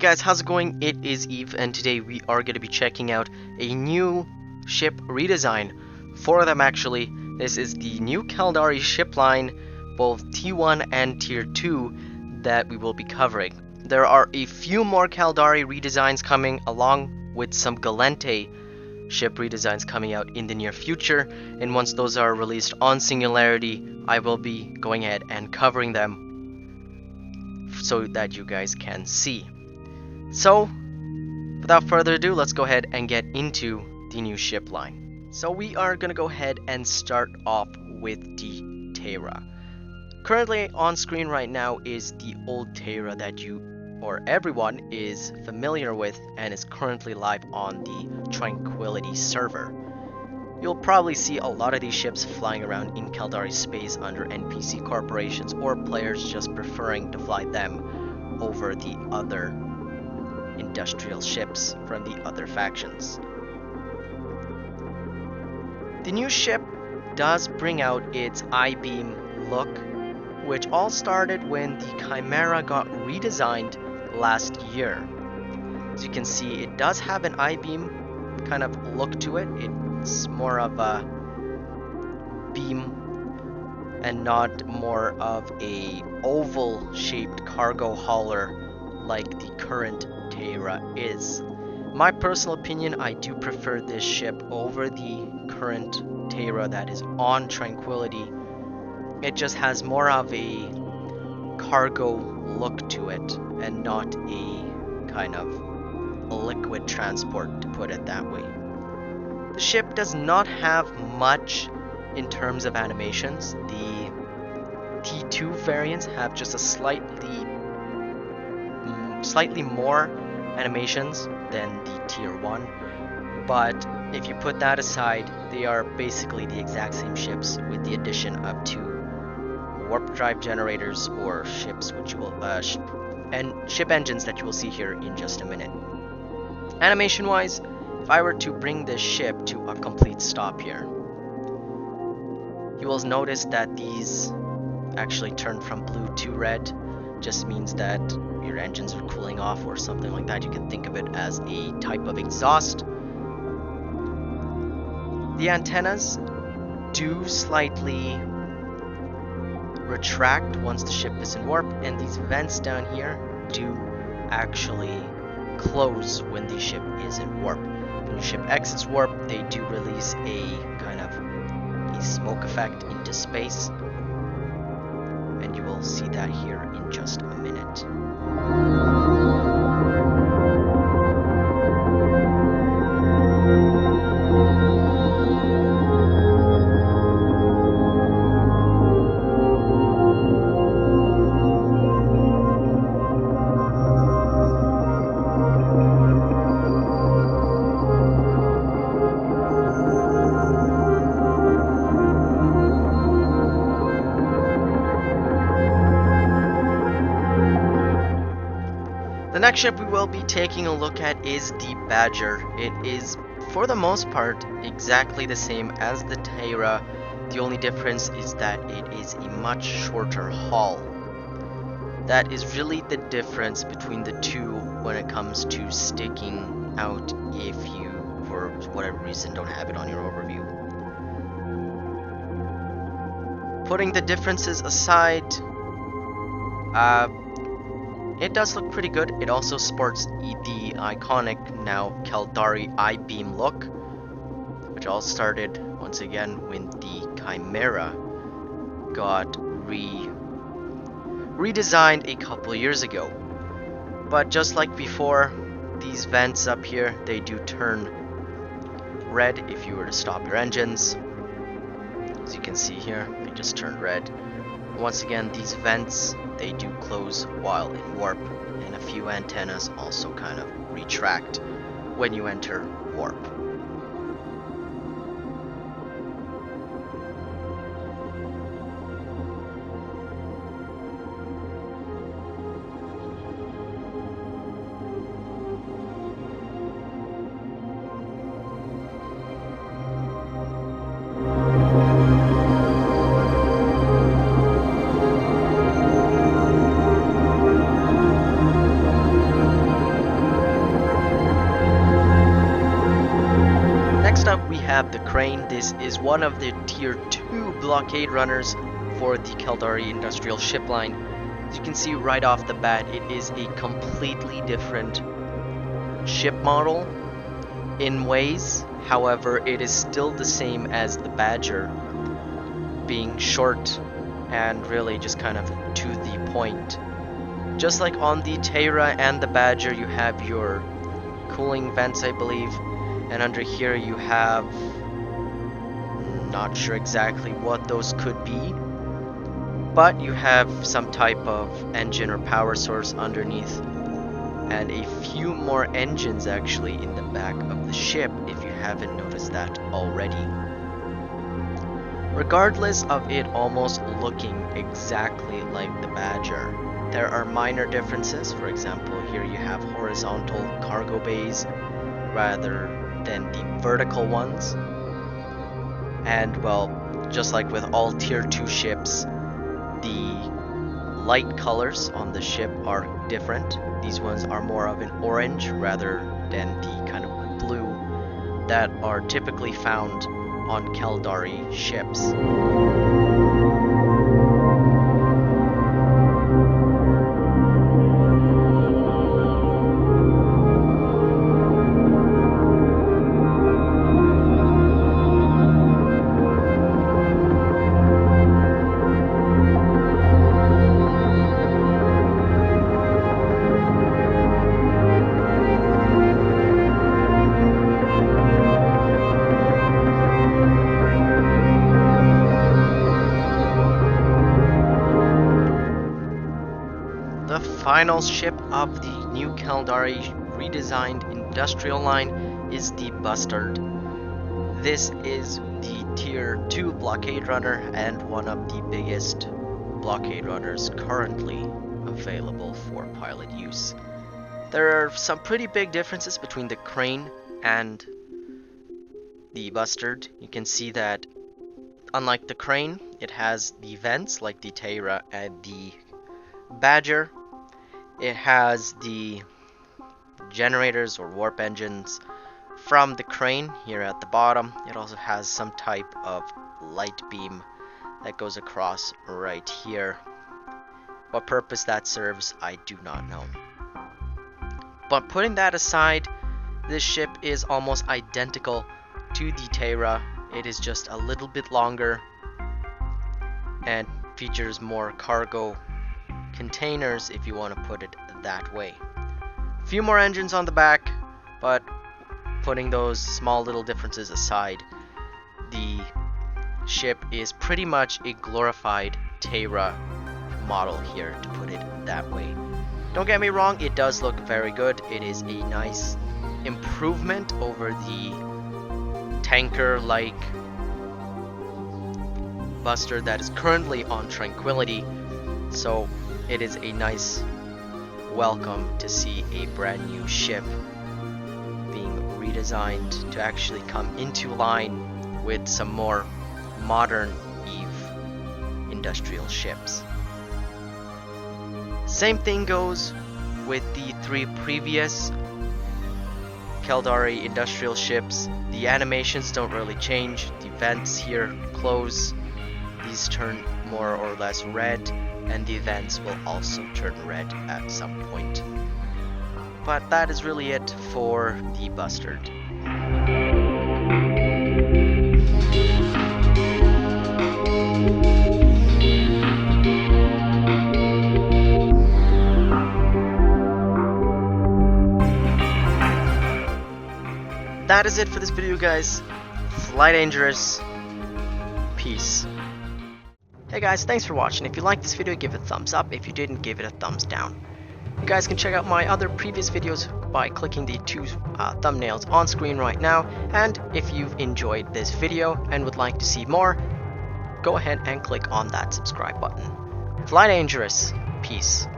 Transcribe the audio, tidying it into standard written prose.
guys, how's it going? It is Eve, and today we are going to be checking out a new ship redesign. 4 of them actually. This is the new Caldari ship line, both T1 and Tier 2, that we will be covering. There are a few more Caldari redesigns coming, along with some Galente ship redesigns coming out in the near future, and once those are released on Singularity, I will be going ahead and covering them so that you guys can see. So, without further ado, let's go ahead and get into the new ship line. So we are going to go ahead and start off with DeeTara. Currently on screen right now is the old Tara that you or everyone is familiar with and is currently live on the Tranquility server. You'll probably see a lot of these ships flying around in Caldari space under NPC corporations or players just preferring to fly them over the other industrial ships from the other factions. The new ship does bring out its I-beam look, which all started when the Chimera got redesigned last year. As you can see, it does have an I-beam kind of look to it. It's more of a beam and not more of a oval shaped cargo hauler like the current Tara is. My personal opinion, I do prefer this ship over the current Tara that is on Tranquility. It just has more of a cargo look to it and not a kind of liquid transport, to put it that way. The ship does not have much in terms of animations. The T2 variants have just a slightly more animations than the Tier 1, but if you put that aside, they are basically the exact same ships with the addition of 2 warp drive generators or ships which you will and ship engines that you will see here in just a minute. Animation wise, if I were to bring this ship to a complete stop here, you will notice that these actually turn from blue to red. Just means that your engines are cooling off or something like that. You can think of it as a type of exhaust. The antennas do slightly retract once the ship is in warp, and these vents down here do actually close when the ship is in warp. When the ship exits warp, they do release a kind of a smoke effect into space, and you will see that here in just a minute. The next ship we will be taking a look at is the Badger. It is, for the most part, exactly the same as the Tara. The only difference is that it is a much shorter haul. That is really the difference between the two when it comes to sticking out if you, for whatever reason, don't have it on your overview. Putting the differences aside, it does look pretty good. It also sports the iconic now Caldari I-beam look, which all started once again when the Chimera got redesigned a couple years ago. But just like before, these vents up here, they do turn red if you were to stop your engines. As you can see here, they just turn red. Once again, these vents, they do close while in warp, and a few antennas also kind of retract when you enter warp. we have the crane. This is one of the tier 2 blockade runners for the Caldari Industrial ship line. As you can see right off the bat, it is a completely different ship model in ways. However, it is still the same as the Badger, being short and really just kind of to the point. Just like on the DeeTara and the Badger, you have your cooling vents, I believe, and under here you have, not sure exactly what those could be, but you have some type of engine or power source underneath, and a few more engines actually in the back of the ship, if you haven't noticed that already. Regardless of it almost looking exactly like the Badger, there are minor differences. For example, here you have horizontal cargo bays rather than the vertical ones. And well, just like with all tier 2 ships, the light colors on the ship are different. These ones are more of an orange rather than the kind of blue that are typically found on Caldari ships. The final ship of the new Caldari redesigned industrial line is the Bustard. This is the tier 2 blockade runner and one of the biggest blockade runners currently available for pilot use. There are some pretty big differences between the crane and the Bustard. You can see that unlike the crane, it has the vents like the DeeTara and the Badger. It has the generators or warp engines from the crane here at the bottom. It also has some type of light beam that goes across right here. What purpose that serves, I do not know. But putting that aside, this ship is almost identical to the DeeTara. It is just a little bit longer and features more cargo containers, if you want to put it that way. A few more engines on the back, but putting those small little differences aside, the ship is pretty much a glorified DeeTara model here, to put it that way. Don't get me wrong, it does look very good. It is a nice improvement over the tanker-like Bustard that is currently on Tranquility, so it is a nice welcome to see a brand new ship being redesigned to actually come into line with some more modern Eve industrial ships. Same thing goes with the 3 previous Caldari industrial ships. The animations don't really change. The vents here close. These turn more or less red, and the vents will also turn red at some point. But that is really it for the Bustard. That is it for this video, guys. Fly dangerous. Peace. Hey guys, thanks for watching. If you liked this video, give it a thumbs up. If you didn't, give it a thumbs down. You guys can check out my other previous videos by clicking the 2 thumbnails on screen right now. And if you've enjoyed this video and would like to see more, go ahead and click on that subscribe button. Fly dangerous. Peace.